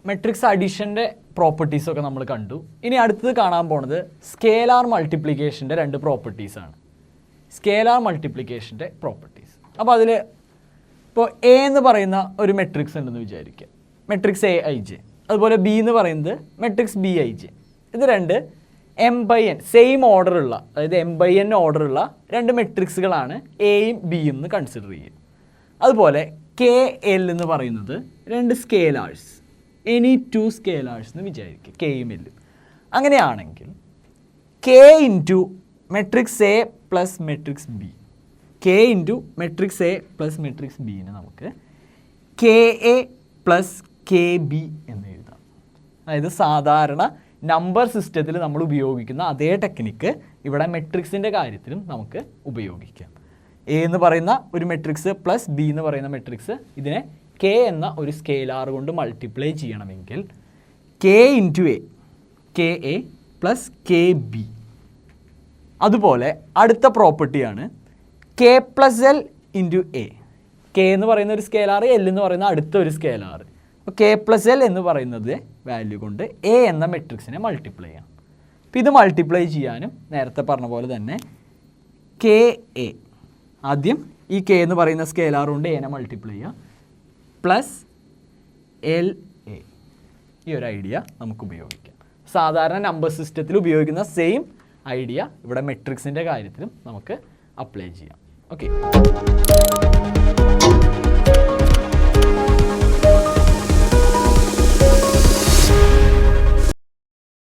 Matrix അഡീഷൻ്റെ പ്രോപ്പർട്ടീസൊക്കെ നമ്മൾ കണ്ടു. ഇനി അടുത്തത് കാണാൻ പോണത് സ്കേലാർ മൾട്ടിപ്ലിക്കേഷൻ്റെ 2 പ്രോപ്പർട്ടീസാണ്. സ്കേലാർ മൾട്ടിപ്ലിക്കേഷൻ്റെ പ്രോപ്പർട്ടീസ്. അപ്പോൾ അതിൽ ഇപ്പോൾ എ എന്ന് പറയുന്ന ഒരു മെട്രിക്സ് ഉണ്ടെന്ന് വിചാരിക്കുക, മെട്രിക്സ് എ ഐ ജെ. അതുപോലെ ബി എന്ന് പറയുന്നത് മെട്രിക്സ് ബി ഐ ജെ. ഇത് 2 M/N സെയിം ഓർഡറുള്ള, അതായത് M/N ഓർഡറുള്ള 2 മെട്രിക്സുകളാണ് എയും ബിയും എന്ന് കൺസിഡർ ചെയ്യുക. അതുപോലെ കെ എൽ എന്ന് പറയുന്നത് 2 സ്കേലാഴ്സ്, എനി 2 സ്കേലാഴ്സ് എന്ന് വിചാരിക്കുക, കെയും എല്ലും. അങ്ങനെയാണെങ്കിൽ K into matrix A plus matrix B, K into matrix A plus matrix ബിനെ നമുക്ക് K A plus K B എന്ന് എഴുതാം. അതായത് സാധാരണ നമ്പർ സിസ്റ്റത്തിൽ നമ്മൾ ഉപയോഗിക്കുന്ന അതേ ടെക്നിക്ക് ഇവിടെ മെട്രിക്സിൻ്റെ കാര്യത്തിലും നമുക്ക് ഉപയോഗിക്കാം. എ എന്ന് പറയുന്ന ഒരു മെട്രിക്സ് പ്ലസ് ബി എന്ന് പറയുന്ന മെട്രിക്സ്, ഇതിനെ കെ എന്ന ഒരു സ്കെയിലാർ കൊണ്ട് മൾട്ടിപ്ലൈ ചെയ്യണമെങ്കിൽ K into A, K A plus K B. അതുപോലെ അടുത്ത പ്രോപ്പർട്ടിയാണ് K plus L into A. K എന്ന് പറയുന്ന ഒരു സ്കെയിലാർ, എൽ എന്ന് പറയുന്ന അടുത്ത ഒരു സ്കെയിലാർ. അപ്പോൾ കെ പ്ലസ് എൽ എന്ന് പറയുന്നത് വാല്യൂ കൊണ്ട് എ എന്ന മെട്രിക്സിനെ മൾട്ടിപ്ലൈ ചെയ്യണം. അപ്പോൾ ഇത് മൾട്ടിപ്ലൈ ചെയ്യാനും നേരത്തെ പറഞ്ഞ പോലെ തന്നെ കെ എ, ആദ്യം ഈ കെ എന്ന് പറയുന്ന സ്കെയിലാർ കൊണ്ട് എനെ മൾട്ടിപ്ലൈ ചെയ്യുക, പ്ലസ് എൽ എ. ഈ ഒരു ഐഡിയ നമുക്ക് ഉപയോഗിക്കാം. സാധാരണ നമ്പർ സിസ്റ്റത്തിൽ ഉപയോഗിക്കുന്ന സെയിം ഐഡിയ ഇവിടെ മെട്രിക്സിൻ്റെ കാര്യത്തിലും നമുക്ക് അപ്ലൈ ചെയ്യാം. ഓക്കെ.